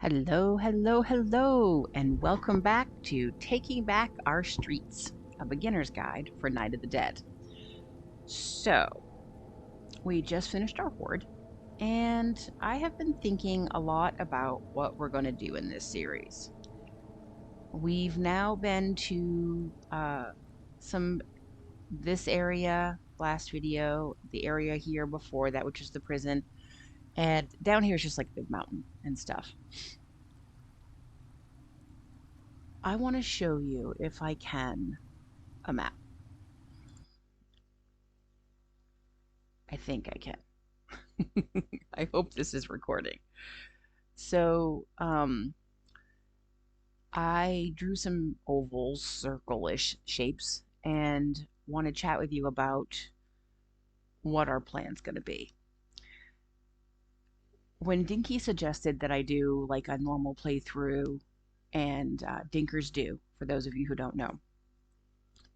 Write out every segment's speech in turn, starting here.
Hello, hello, hello, and welcome back to Taking Back Our Streets, a beginner's guide for Night of the Dead. So, we just finished our horde, and I have been thinking a lot about what we're going to do in this series. We've now been to some this area last video, the area here before that, which is the prison, and down here is just like a big mountain and stuff. I want to show you, if I can, a map. I think I can. I hope this is recording. So, I drew some ovals, circle-ish shapes, and want to chat with you about what our plan's going to be. When Dinky suggested that I do like a normal playthrough, and Dinkers do, for those of you who don't know,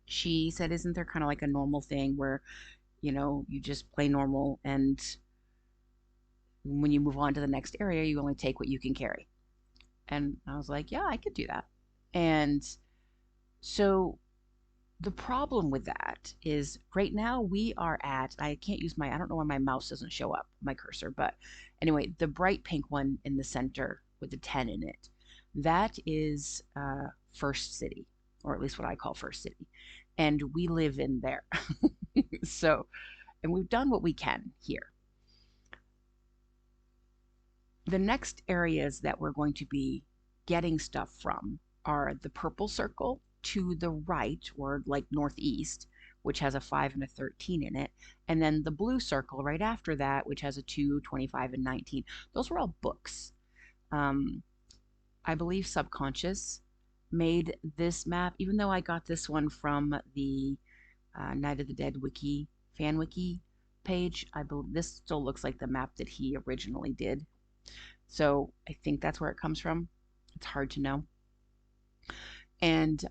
she said, isn't there kind of like a normal thing where, you just play normal and when you move on to the next area, you only take what you can carry? And I was like, yeah, I could do that. And so the problem with that is right now we are at, I can't use I don't know why my mouse doesn't show up, my cursor, but anyway, the bright pink one in the center with the 10 in it, that is First City, or at least what I call First City. And we live in there. So, and we've done what we can here. The next areas that we're going to be getting stuff from are the purple circle to the right, or like northeast, which has a 5 and a 13 in it, and then the blue circle right after that, which has a 2, 25, and 19. Those were all books. I believe Subconscious made this map, even though I got this one from the Night of the Dead wiki, fan wiki page. I believe this still looks like the map that he originally did. So I think that's where it comes from. It's hard to know. And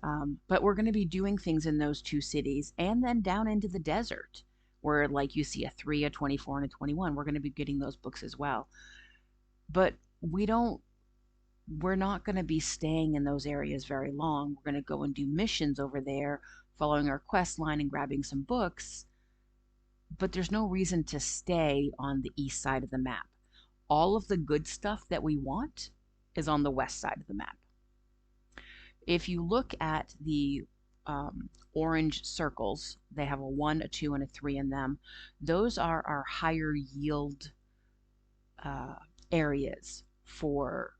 but we're going to be doing things in those two cities, and then down into the desert, where like you see a 3, a 24, and a 21. We're going to be getting those books as well. But we're not going to be staying in those areas very long. We're going to go and do missions over there, following our quest line and grabbing some books. But there's no reason to stay on the east side of the map. All of the good stuff that we want is on the west side of the map. If you look at the orange circles, they have a 1, a 2, and a 3 in them. Those are our higher yield areas for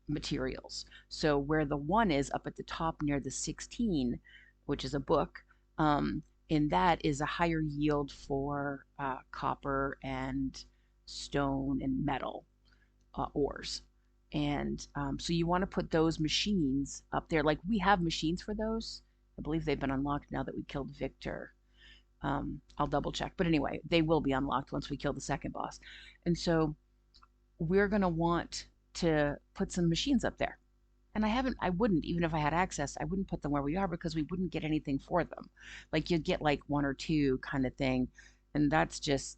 materials. So where the 1 is up at the top near the 16, which is a book, in that is a higher yield for copper and stone and metal ores. And so you want to put those machines up there. Like we have machines for those. I believe they've been unlocked now that we killed Victor. I'll double check. But anyway, they will be unlocked once we kill the second boss. And so we're going to want to put some machines up there. And I wouldn't, even if I had access, I wouldn't put them where we are because we wouldn't get anything for them. Like you'd get like 1 or 2 kind of thing. And that's just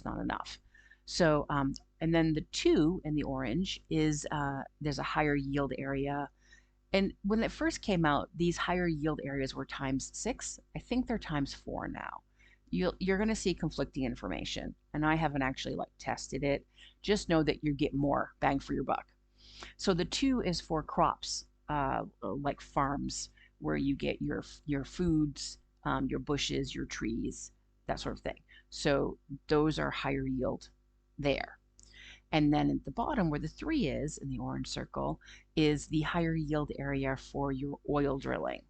not enough. So, and then the 2 in the orange is there's a higher yield area. And when it first came out, these higher yield areas were ×6. I think they're ×4 now. You're going to see conflicting information, and I haven't actually like tested it. Just know that you get more bang for your buck. So the 2 is for crops, like farms, where you get your foods, your bushes, your trees, that sort of thing. So those are higher yield there. And then at the bottom where the 3 is in the orange circle is the higher yield area for your oil drilling.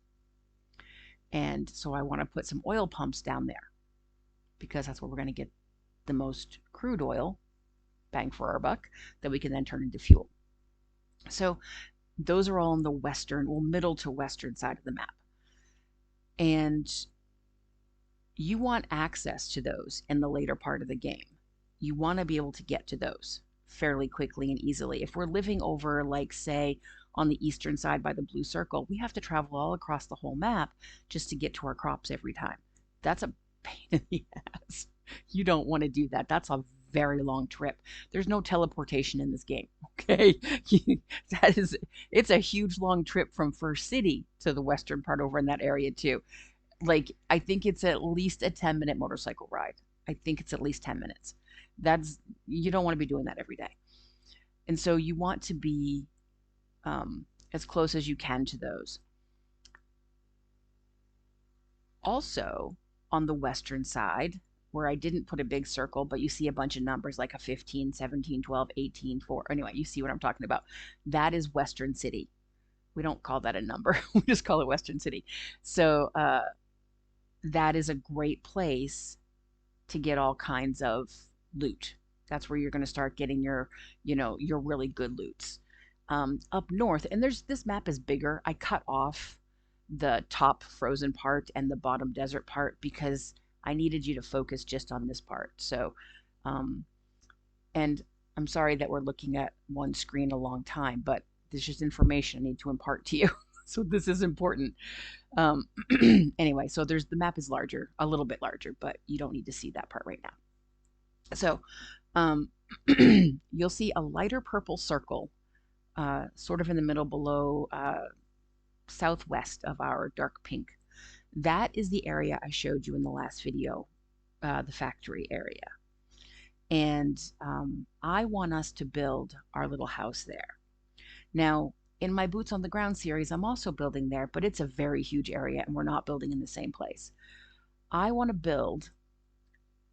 And so I want to put some oil pumps down there because that's where we're going to get the most crude oil, bang for our buck, that we can then turn into fuel. So those are all on the western, well, middle to western side of the map. And you want access to those in the later part of the game. You want to be able to get to those fairly quickly and easily. If we're living over, like, say, on the eastern side by the blue circle, we have to travel all across the whole map just to get to our crops every time. That's a pain in the ass. You don't want to do that. That's a very long trip. There's no teleportation in this game, okay? It's a huge long trip from First City to the western part over in that area too. Like, I think it's at least a 10-minute motorcycle ride. I think it's at least 10 minutes. That's, you don't want to be doing that every day. And so you want to be as close as you can to those. Also, on the western side, where I didn't put a big circle, but you see a bunch of numbers like a 15, 17, 12, 18, 4. Anyway, you see what I'm talking about. That is Western City. We don't call that a number. We just call it Western City. So that is a great place to get all kinds of loot. That's where you're going to start getting your, your really good loots. Up north, and this map is bigger. I cut off the top frozen part and the bottom desert part because I needed you to focus just on this part. So, and I'm sorry that we're looking at one screen a long time, but this is just information I need to impart to you. So this is important. Anyway, so the map is larger, a little bit larger, but you don't need to see that part right now. So you'll see a lighter purple circle sort of in the middle below southwest of our dark pink. That is the area I showed you in the last video, the factory area. And I want us to build our little house there. Now, in my Boots on the Ground series, I'm also building there, but it's a very huge area and we're not building in the same place. I want to build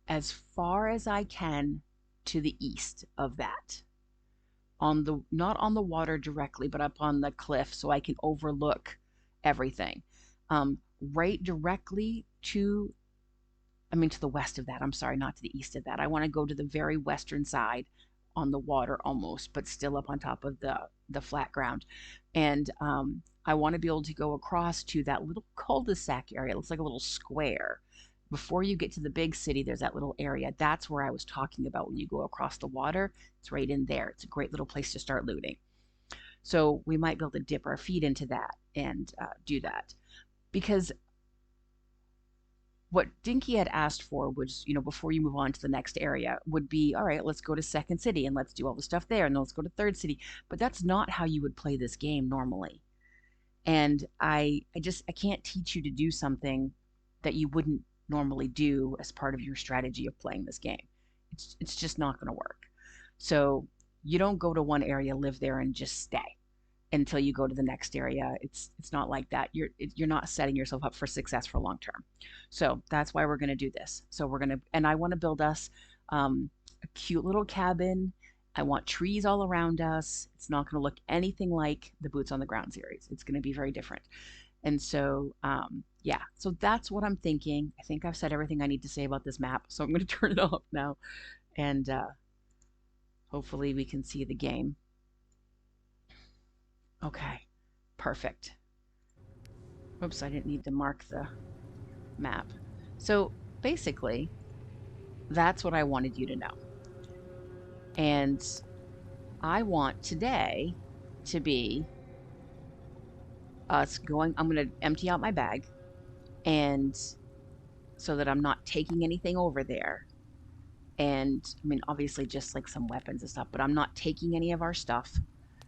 as far as I can to the east of that. Not on the water directly, but up on the cliff so I can overlook everything. Right directly to the west of that. I'm sorry, not to the east of that. I want to go to the very western side on the water almost, but still up on top of the flat ground. And I want to be able to go across to that little cul-de-sac area. It looks like a little square. Before you get to the big city, there's that little area. That's where I was talking about when you go across the water. It's right in there. It's a great little place to start looting. So we might be able to dip our feet into that and do that. Because what Dinky had asked for was, before you move on to the next area, would be, all right, let's go to Second City and let's do all the stuff there, and then let's go to Third City. But that's not how you would play this game normally. And I can't teach you to do something that you wouldn't normally do as part of your strategy of playing this game. It's just not going to work. So you don't go to one area, live there, and just stay until you go to the next area. It's not like that. You're not setting yourself up for success for long term. So that's why we're going to do this. So and I want to build us a cute little cabin. I want trees all around us. It's not going to look anything like the Boots on the Ground series. It's going to be very different. And so, yeah, so that's what I'm thinking. I think I've said everything I need to say about this map. So I'm going to turn it off now. And hopefully we can see the game. Okay, perfect. Oops, I didn't need to mark the map. So basically, that's what I wanted you to know. And I want today to be us going, I'm going to empty out my bag, and so that I'm not taking anything over there. And obviously just like some weapons and stuff, but I'm not taking any of our stuff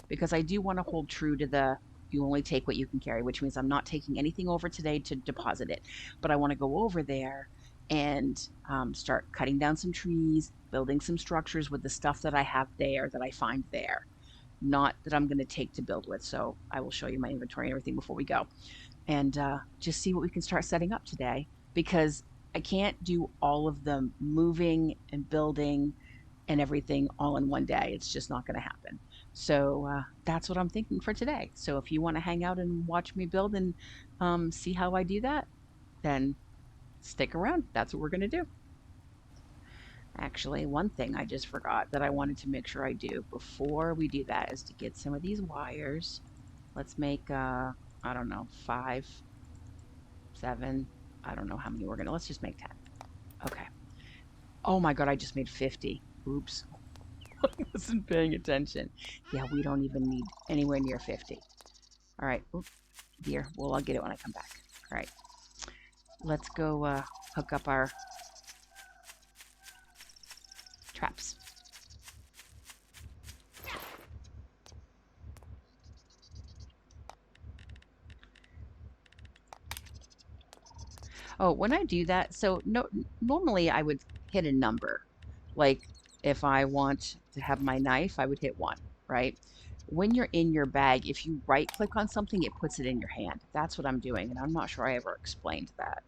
because I do want to hold true to you only take what you can carry, which means I'm not taking anything over today to deposit it. But I want to go over there and start cutting down some trees, building some structures with the stuff that I have there, that I find there. Not that I'm going to take to build with. So I will show you my inventory and everything before we go. And just see what we can start setting up today, because I can't do all of the moving and building and everything all in one day. It's just not going to happen. So that's what I'm thinking for today. So if you want to hang out and watch me build and see how I do that, then stick around. That's what we're going to do. Actually, one thing I just forgot that I wanted to make sure I do before we do that is to get some of these wires. Let's make, I don't know, 5, 7, I don't know how many we're going to, let's just make 10. Okay. Oh my God, I just made 50. Oops. I wasn't paying attention. Yeah, we don't even need anywhere near 50. All right. Oops, dear. Well, I'll get it when I come back. All right. Let's go hook up our... traps. Oh, when I do that, so no, normally I would hit a number. Like if I want to have my knife, I would hit 1, right? When you're in your bag, if you right click on something, it puts it in your hand. That's what I'm doing, and I'm not sure I ever explained that.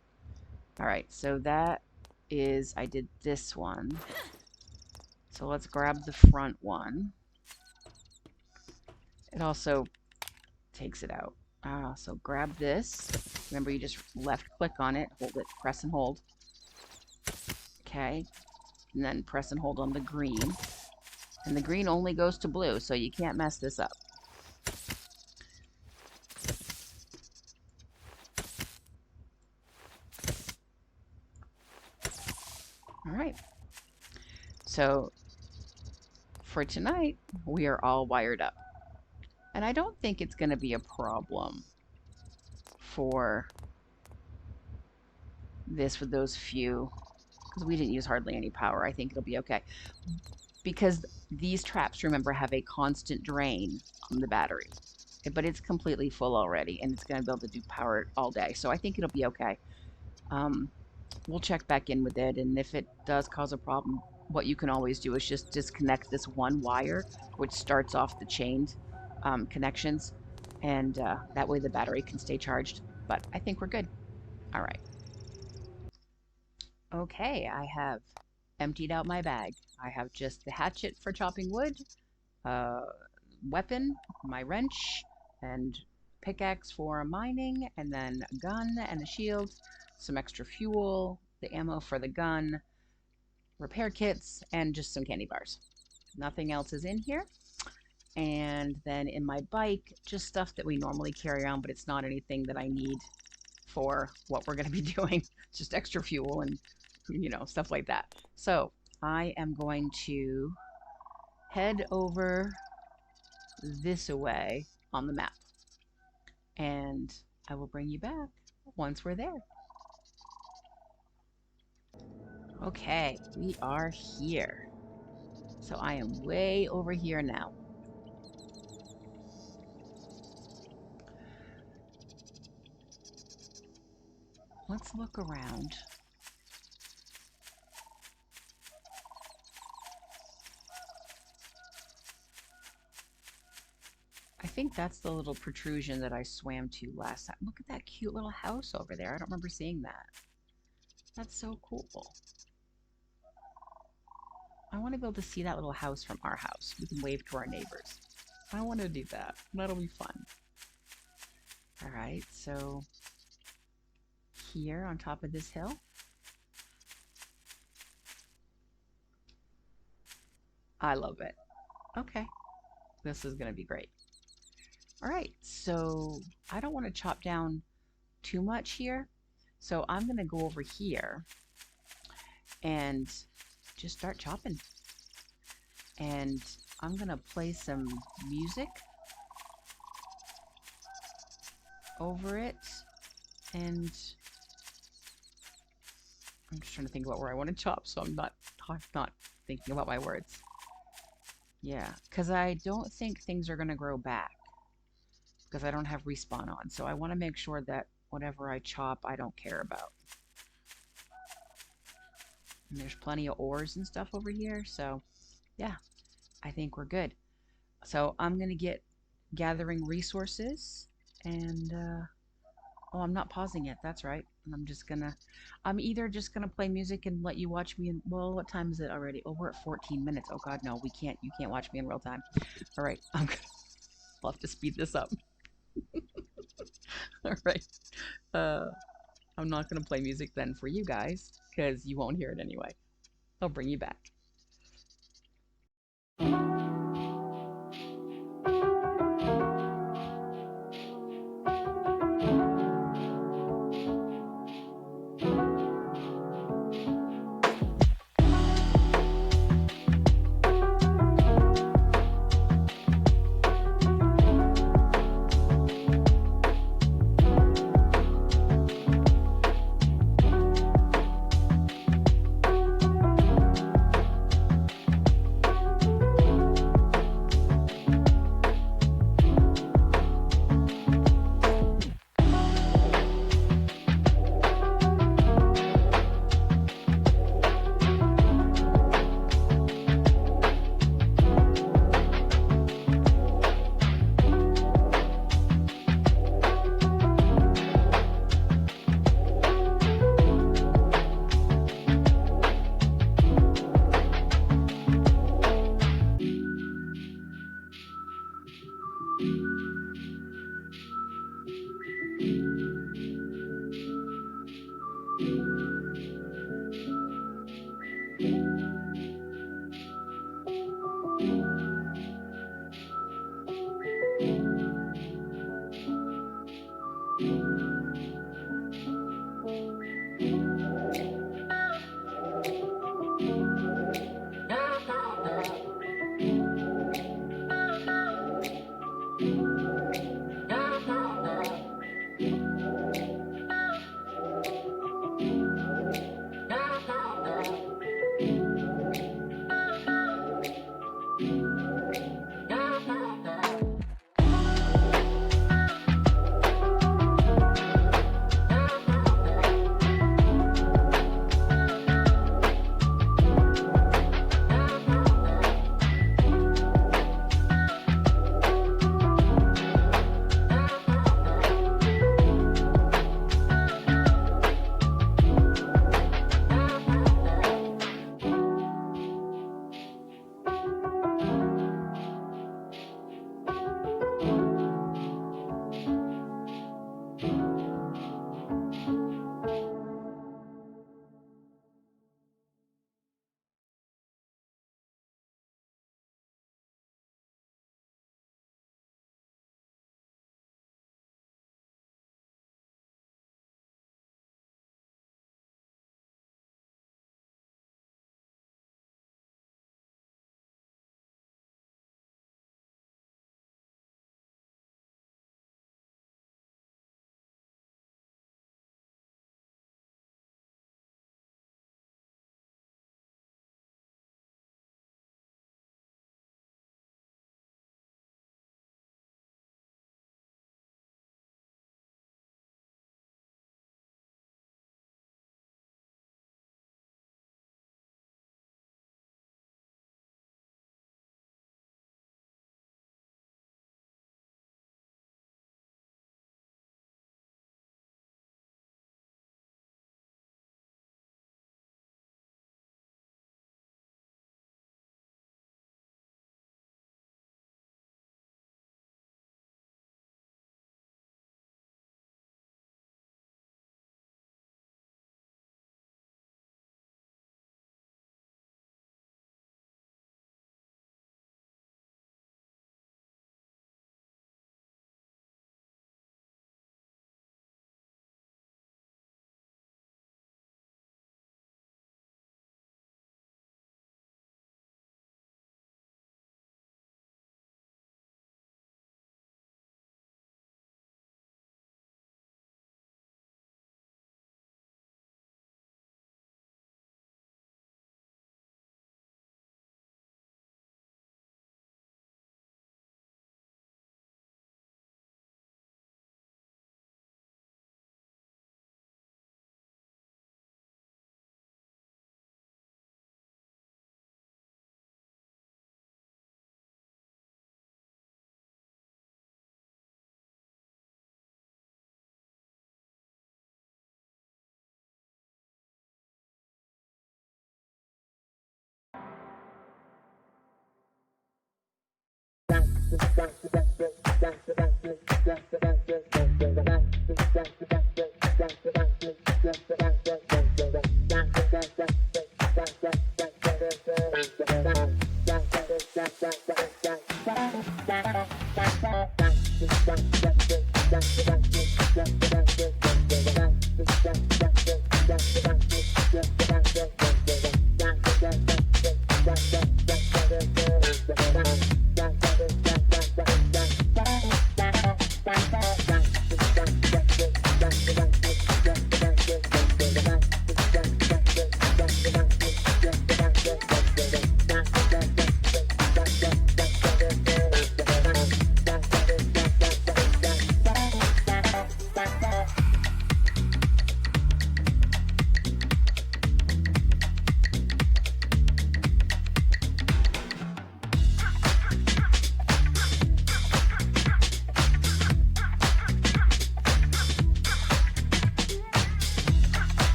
All right, so that is, I did this one. So let's grab the front one. It also takes it out. So grab this. Remember, you just left click on it, hold it, press and hold. Okay, and then press and hold on the green. And the green only goes to blue, so you can't mess this up. All right. So for tonight, we are all wired up. And I don't think it's going to be a problem for this with those few, because we didn't use hardly any power. I think it'll be okay. Because these traps, remember, have a constant drain on the battery. But it's completely full already, and it's going to be able to do power all day. So I think it'll be okay. We'll check back in with it, and if it does cause a problem, what you can always do is just disconnect this one wire, which starts off the chained connections, and that way the battery can stay charged. But I think we're good. All right. Okay, I have emptied out my bag. I have just the hatchet for chopping wood, weapon, my wrench, and pickaxe for mining, and then a gun and a shield, some extra fuel, the ammo for the gun, repair kits, and just some candy bars. Nothing else is in here. And then in my bike, just stuff that we normally carry around, but it's not anything that I need for what we're going to be doing. Just extra fuel and, you know, stuff like that. So I am going to head over this way on the map. And I will bring you back once we're there. Okay, we are here. So I am way over here now. Let's look around. I think that's the little protrusion that I swam to last time. Look at that cute little house over there. I don't remember seeing that. That's so cool. I want to be able to see that little house from our house. We can wave to our neighbors. I want to do that. That'll be fun. All right, so here on top of this hill. I love it. Okay, this is going to be great. All right, so I don't want to chop down too much here. So I'm going to go over here and just start chopping. And I'm going to play some music over it. And I'm just trying to think about where I want to chop, so I'm not thinking about my words. Yeah, because I don't think things are going to grow back because I don't have respawn on. So I want to make sure that whatever I chop, I don't care about. And there's plenty of ores and stuff over here, so yeah, I think we're good. So I'm going to get gathering resources and oh, I'm not pausing it. That's right. I'm either just gonna play music and let you watch me in, well, what time is it already? Oh, we're at 14 minutes. Oh God, no, you can't watch me in real time. All right, I'll have to speed this up. All right. I'm not gonna play music then for you guys because you won't hear it anyway. I'll bring you back.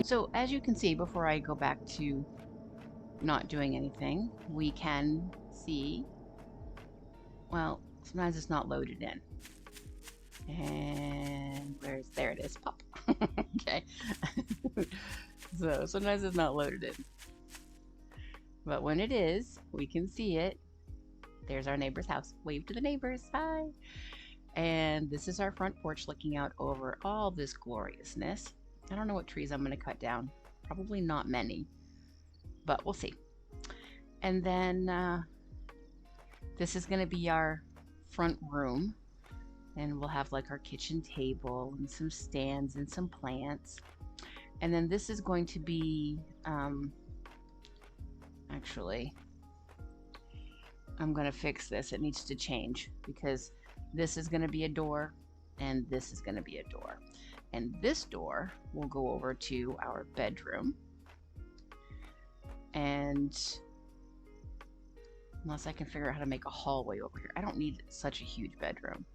So as you can see, before I go back to not doing anything, we can see, well, sometimes it's not loaded in. And there it is, pop. Okay. So sometimes it's not loaded in. But when it is, we can see it. There's our neighbor's house. Wave to the neighbors. Hi. And this is our front porch looking out over all this gloriousness. I don't know what trees I'm going to cut down. Probably not many, but we'll see. And then this is going to be our front room. And we'll have like our kitchen table and some stands and some plants. And then this is going to be, actually, I'm going to fix this. It needs to change because this is going to be a door and this is going to be a door. And this door will go over to our bedroom. And unless I can figure out how to make a hallway over here. I don't need such a huge bedroom.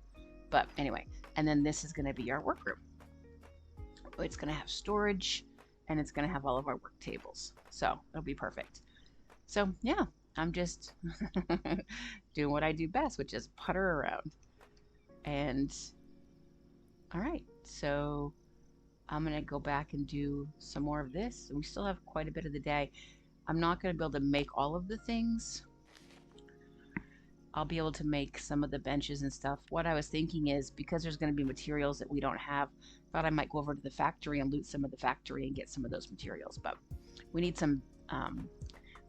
But anyway, and then this is going to be our workroom. It's going to have storage and it's going to have all of our work tables. So it'll be perfect. So yeah, I'm just doing what I do best, which is putter around. And all right, so I'm going to go back and do some more of this. We still have quite a bit of the day. I'm not going to be able to make all of the things. I'll be able to make some of the benches and stuff. What I was thinking is, because there's going to be materials that we don't have, I thought I might go over to the factory and loot some of the factory and get some of those materials. But we need some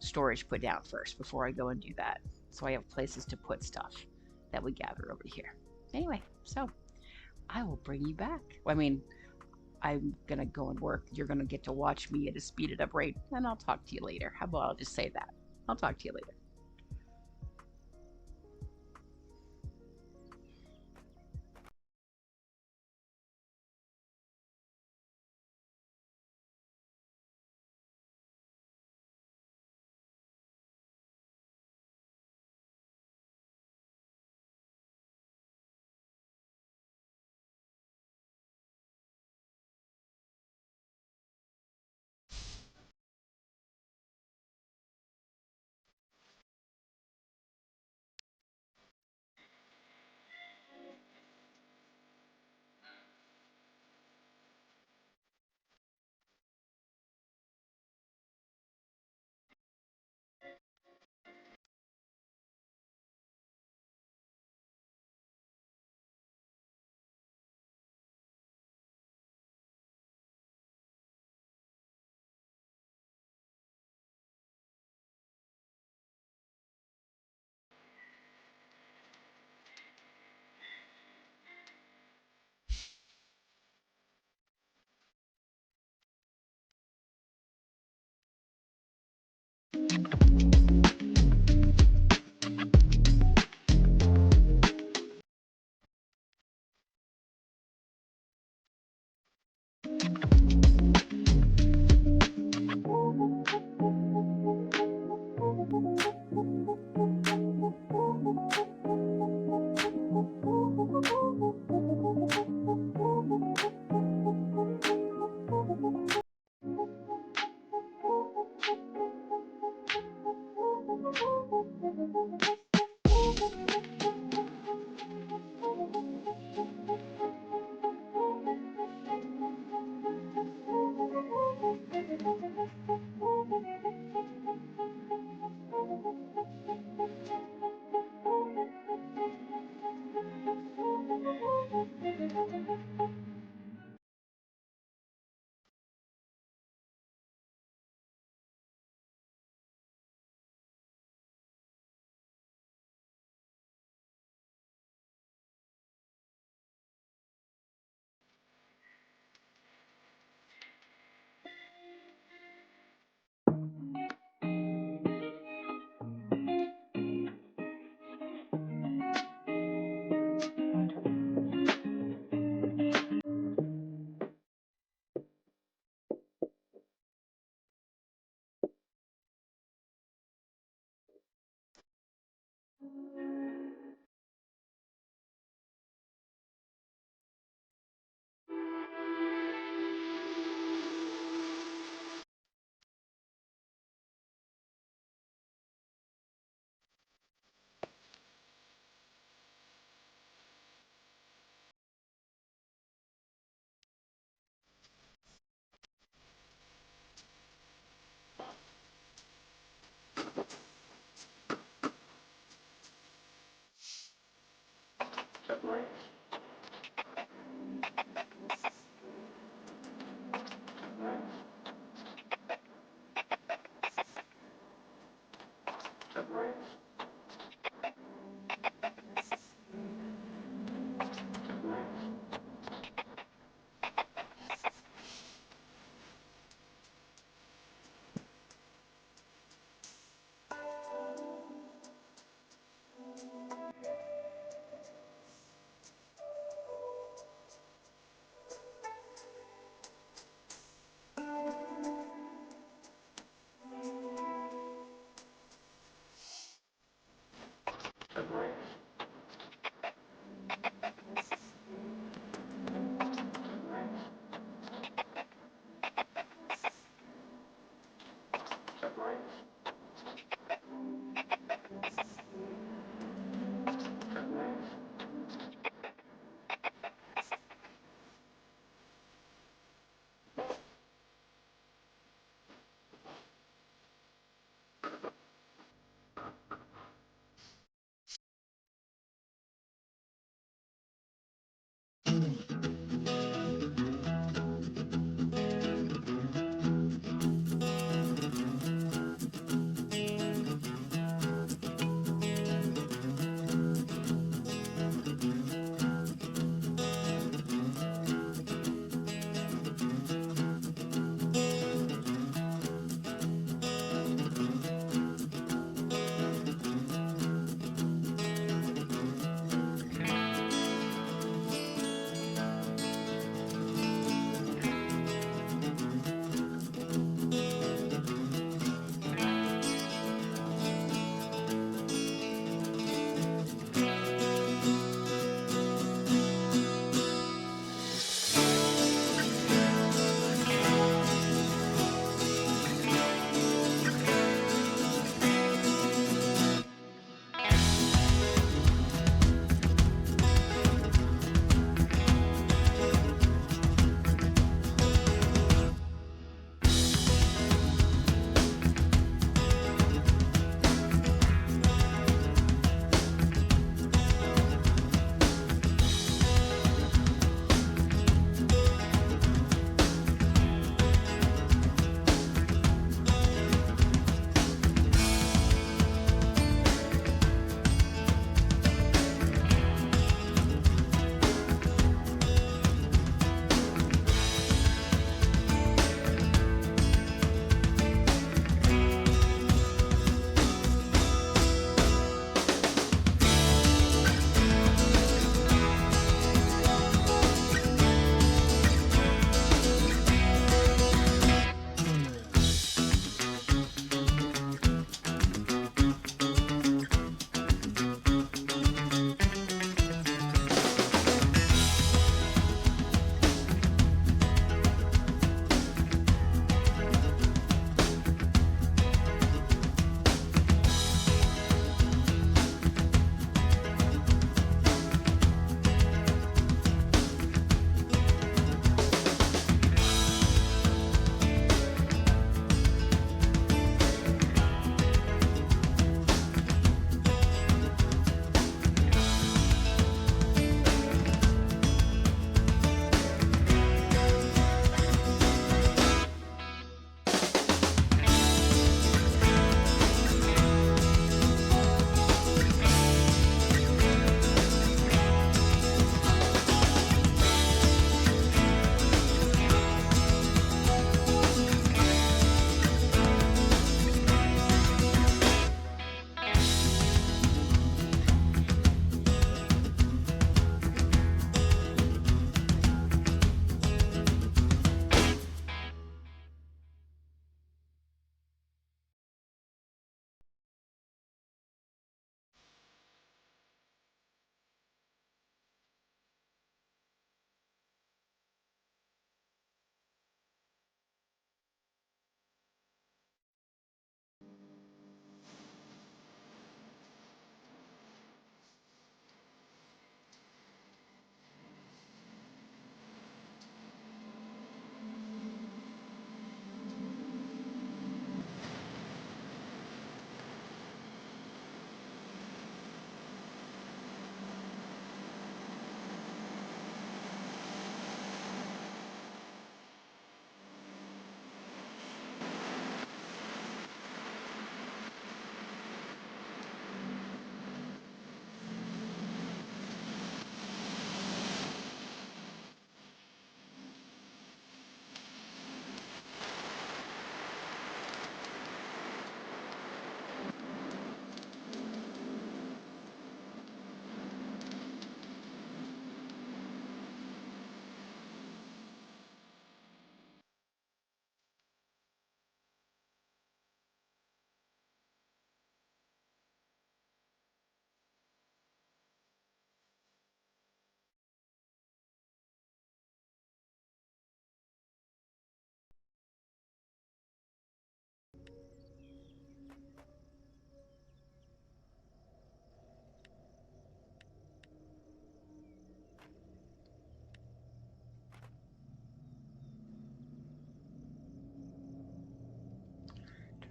storage put down first before I go and do that. So I have places to put stuff that we gather over here. Anyway, so I will bring you back. I mean, I'm going to go and work. You're going to get to watch me at a speeded up rate, and I'll talk to you later. How about I'll just say that? I'll talk to you later.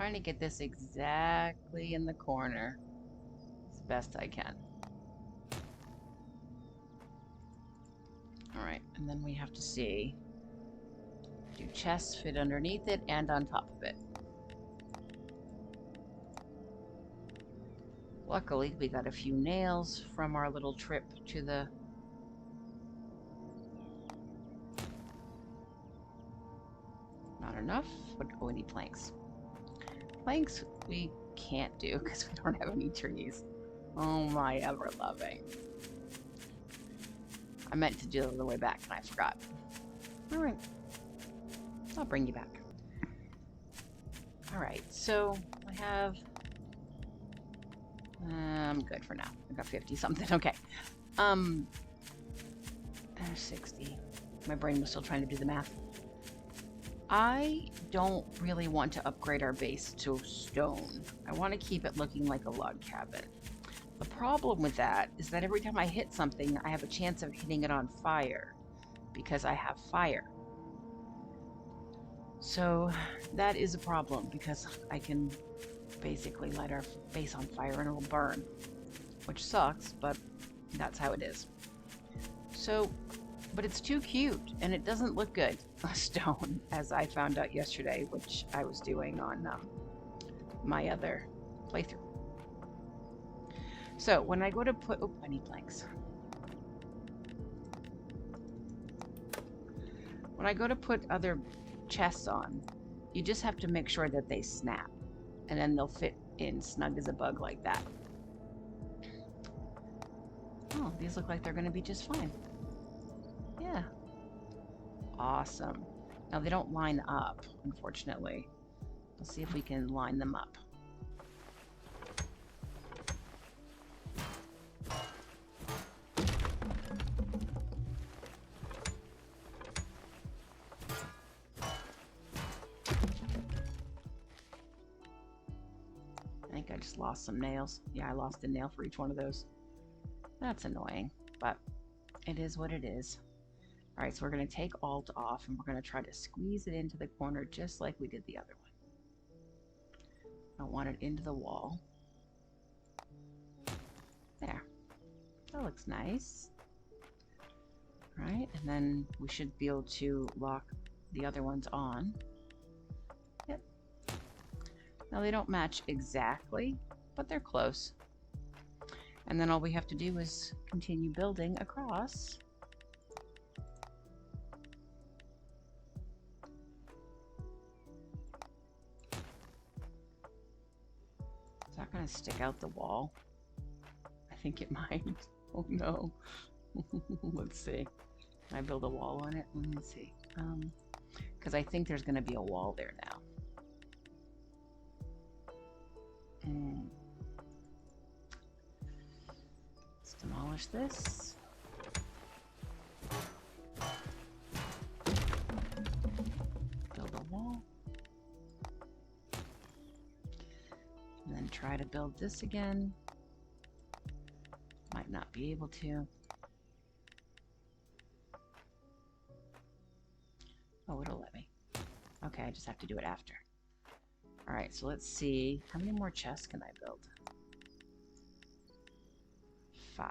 trying to get this exactly in the corner as best I can. All right, and then we have to see, do chests fit underneath it and on top of it? Luckily, we got a few nails from our little trip to the... Not enough? Oh, we need planks. Planks we can't do because we don't have any trees. Oh my ever-loving. I meant to do it on the way back and I forgot. Alright. I'll bring you back. Alright, so I have... I'm good for now. I got 50 something. Okay. 60. My brain was still trying to do the math. I don't really want to upgrade our base to stone. I want to keep it looking like a log cabin. The problem with that is that every time I hit something, I have a chance of hitting it on fire because I have fire. So that is a problem because I can basically light our base on fire and it'll burn, which sucks, but that's how it is. So, but it's too cute and it doesn't look good on stone, as I found out yesterday, which I was doing on my other playthrough. So when I go to put, oh, I need planks. When I go to put other chests on, you just have to make sure that they snap, and then they'll fit in snug as a bug like that. Oh, these look like they're going to be just fine. Yeah. Awesome. Now they don't line up, unfortunately. Let's see if we can line them up. I think I just lost some nails. Yeah, I lost a nail for each one of those. That's annoying, but it is what it is. All right, so we're going to take Alt off and we're going to try to squeeze it into the corner just like we did the other one. I want it into the wall. There. That looks nice. All right, and then we should be able to lock the other ones on. Yep. Now they don't match exactly, but they're close. And then all we have to do is continue building across. Is that going to stick out the wall? I think it might. Oh no. Let's see. Can I build a wall on it? Let me see. Because I think there's going to be a wall there now. Let's demolish this. Build a wall. And then try to build this again. Might not be able to. Oh, it'll let me. Okay, I just have to do it after. Alright, so let's see. How many more chests can I build? 5.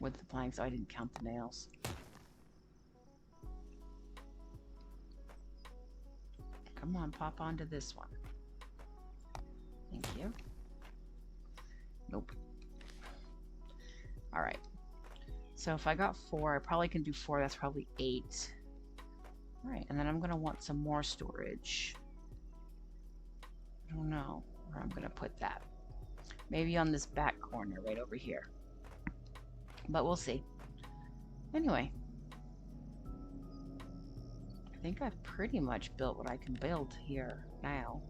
With the planks, I didn't count the nails. Come on, pop onto this one. Thank you. Nope. Alright. So if I got 4, I probably can do 4. That's probably 8. Alright, and then I'm going to want some more storage. I don't know where I'm going to put that. Maybe on this back corner right over here. But we'll see. Anyway. I think I've pretty much built what I can build here now.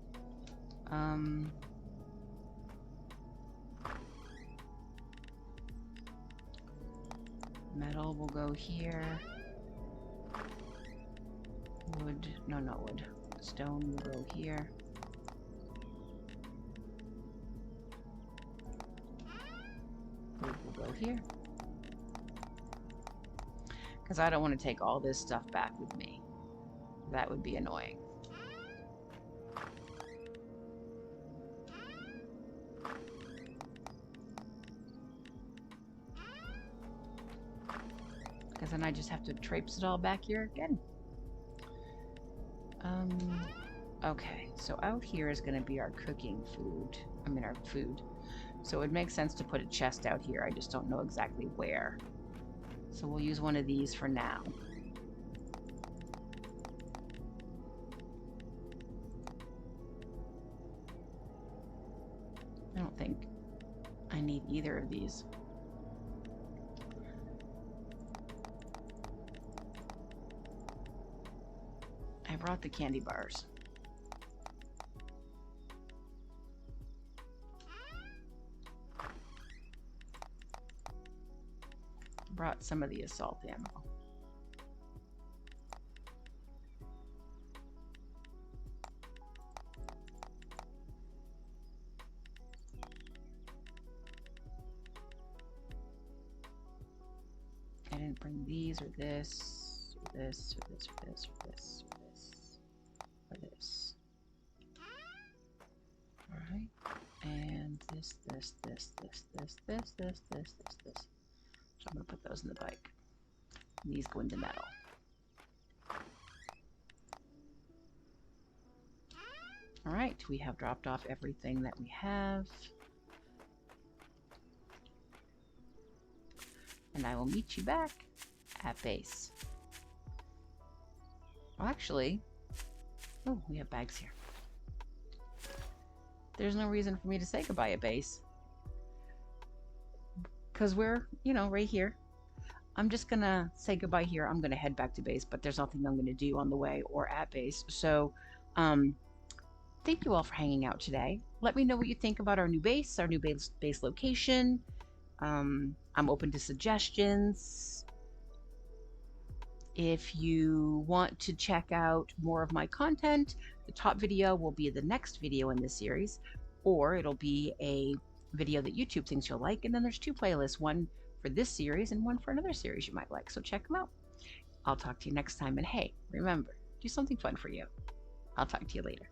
Metal will go here. Wood, no, not wood. Stone will go here. Wood will go here. Because I don't want to take all this stuff back with me. That would be annoying. because then I just have to traipse it all back here again. Okay, so out here is going to be our cooking food. I mean, our food. So it would make sense to put a chest out here. I just don't know exactly where. So we'll use one of these for now. I don't think I need either of these. I brought the candy bars. Brought some of the assault ammo. I didn't bring these or this or this or this or this or this or this or this. All right, and this. So I'm gonna put those in the bike. These go into metal. All right, we have dropped off everything that we have. And I will meet you back at base. Well, actually, oh, we have bags here. There's no reason for me to say goodbye at base, because we're, you know, right here. I'm just gonna say goodbye here. I'm gonna head back to base, but there's nothing I'm gonna do on the way or at base. So thank you all for hanging out today. Let me know what you think about our new base location. I'm open to suggestions. If you want to check out more of my content, the top video will be the next video in this series, or it'll be a video that YouTube thinks you'll like, and then there's two playlists, one for this series and one for another series you might like, so check them out. I'll talk to you next time, and hey, remember, do something fun for you. I'll talk to you later.